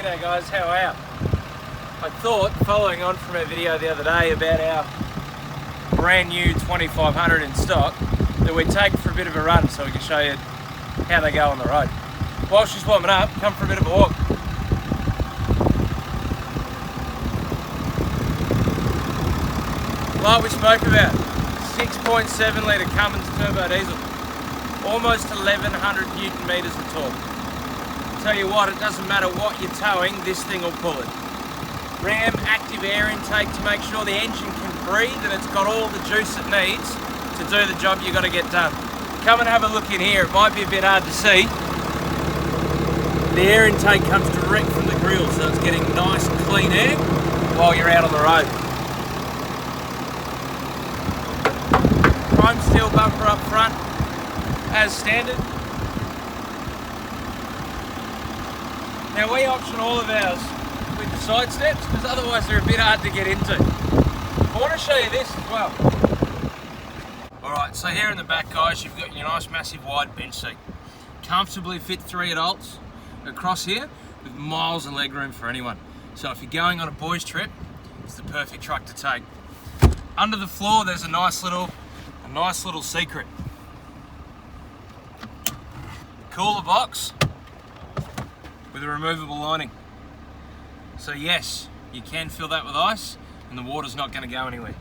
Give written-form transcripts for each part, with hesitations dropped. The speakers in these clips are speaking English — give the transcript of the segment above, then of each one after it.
G'day guys, how are you? I thought, following on from our video the other day about our brand new 2500 in stock, that we'd take for a bit of a run so we can show you how they go on the road. While she's warming up, come for a bit of a walk. Like we spoke about, 6.7 litre Cummins turbo diesel, almost 1100 Newton meters of torque. Tell you what, it doesn't matter what you're towing, this thing will pull it. Ram active air intake to make sure the engine can breathe and it's got all the juice it needs to do the job you've got to get done. Come and have a look in here. It might be a bit hard to see. The air intake comes direct from the grill, so it's getting nice clean air while you're out on the road. Chrome steel bumper up front as standard. Now we option all of ours with the side steps because otherwise they're a bit hard to get into. I want to show you this as well. Alright, so here in the back guys, you've got your nice massive wide bench seat. Comfortably fit 3 adults across here with miles of leg room for anyone. So if you're going on a boys trip, it's the perfect truck to take. Under the floor there's a nice little secret. Cooler box with a removable lining. So yes, you can fill that with ice and the water's not going to go anywhere.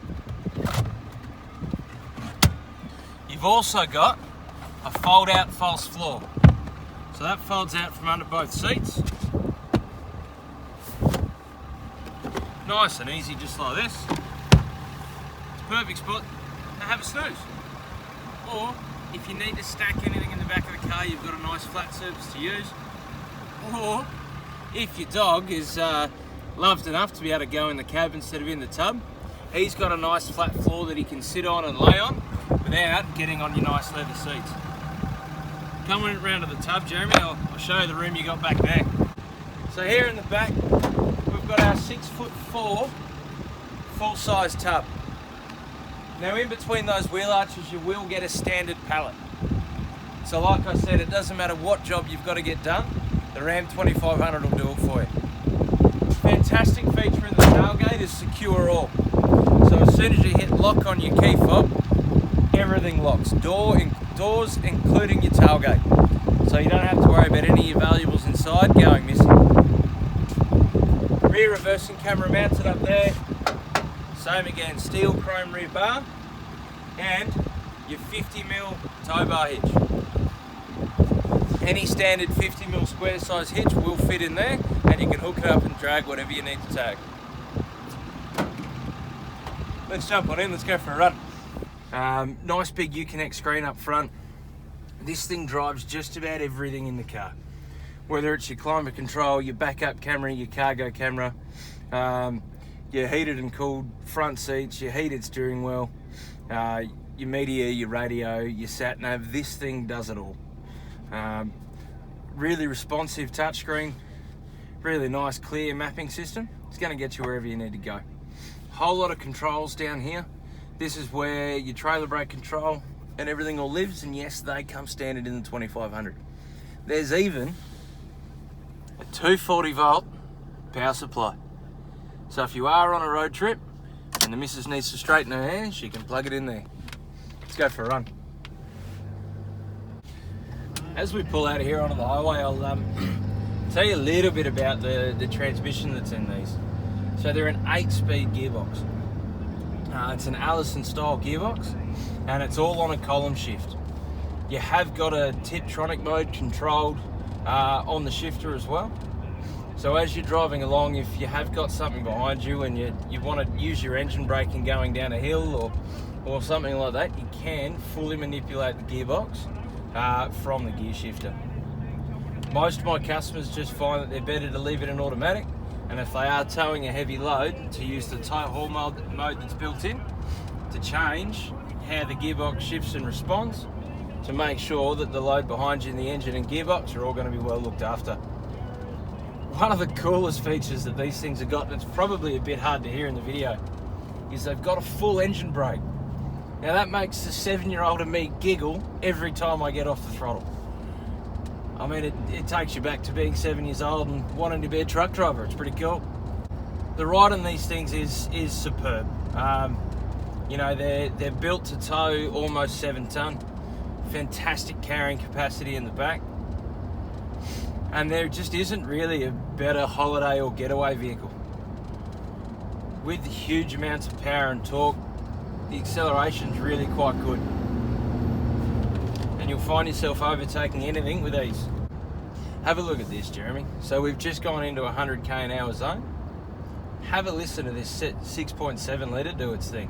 You've also got a fold out false floor. So that folds out from under both seats. Nice and easy, just like this. It's a perfect spot to have a snooze. Or if you need to stack anything in the back of the car, you've got a nice flat surface to use. Or if your dog is loved enough to be able to go in the cab instead of in the tub, he's got a nice flat floor that he can sit on and lay on without getting on your nice leather seats. Come around to the tub, Jeremy, I'll show you the room you got back there. So here in the back, we've got our 6'4" full-size tub. Now in between those wheel arches, you will get a standard pallet. So like I said, it doesn't matter what job you've got to get done, the Ram 2500 will do it for you. Fantastic feature in the tailgate is secure all. So as soon as you hit lock on your key fob, everything locks. Doors including your tailgate. So you don't have to worry about any of your valuables inside going missing. Rear reversing camera mounted up there. Same again, steel chrome rear bar. And your 50mm tow bar hitch. Any standard 50mm square size hitch will fit in there and you can hook it up and drag whatever you need to tag. Let's jump on in, let's go for a run. Nice big Uconnect screen up front. This thing drives just about everything in the car. Whether it's your climate control, your backup camera, your cargo camera, your heated and cooled front seats, your heated steering wheel, your media, your radio, your sat nav, this thing does it all. Really responsive touchscreen, really nice clear mapping system. It's going to get you wherever you need to go. Whole lot of controls down here. This is where your trailer brake control and everything all lives, and yes, they come standard in the 2500. There's even a 240 volt power supply. So if you are on a road trip and the missus needs to straighten her hair, she can plug it in there. Let's go for a run. As we pull out of here onto the highway, I'll tell you a little bit about the transmission that's in these. So they're an 8-speed gearbox. It's an Allison style gearbox and it's all on a column shift. You have got a Tiptronic mode controlled on the shifter as well. So as you're driving along, if you have got something behind you and you want to use your engine braking going down a hill or something like that, you can fully manipulate the gearbox from the gear shifter. Most of my customers just find that they're better to leave it in automatic, and if they are towing a heavy load, to use the tow haul mode that's built in to change how the gearbox shifts and responds to make sure that the load behind you in the engine and gearbox are all going to be well looked after. One of the coolest features that these things have got, and it's probably a bit hard to hear in the video, is they've got a full engine brake. Now that makes the 7-year-old and me giggle every time I get off the throttle. I mean, it takes you back to being 7 years old and wanting to be a truck driver. It's pretty cool. The ride on these things is superb. You know, they're built to tow almost 7 ton. Fantastic carrying capacity in the back. And there just isn't really a better holiday or getaway vehicle. With huge amounts of power and torque, the acceleration's really quite good. And you'll find yourself overtaking anything with ease. Have a look at this, Jeremy. So we've just gone into 100k an hour zone. Have a listen to this 6.7 litre do its thing.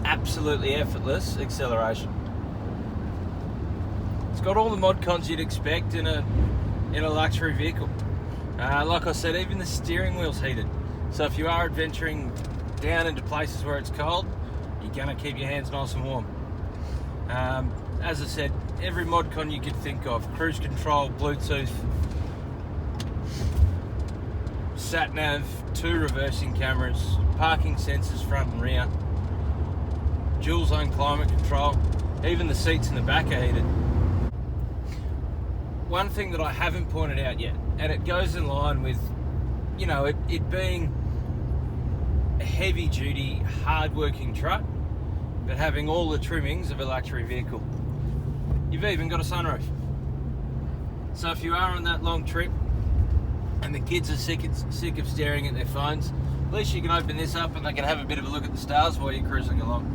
Absolutely effortless acceleration. It's got all the mod cons you'd expect in a luxury vehicle. Like I said, even the steering wheel's heated. So if you are adventuring down into places where it's cold, you're gonna keep your hands nice and warm. As I said, every mod con you could think of: cruise control, Bluetooth, sat nav, 2 reversing cameras, parking sensors front and rear, dual zone climate control, even the seats in the back are heated. One thing that I haven't pointed out yet, and it goes in line with, you know, it being a heavy duty, hard working truck, but having all the trimmings of a luxury vehicle. You've even got a sunroof. So if you are on that long trip and the kids are sick of staring at their phones, at least you can open this up and they can have a bit of a look at the stars while you're cruising along.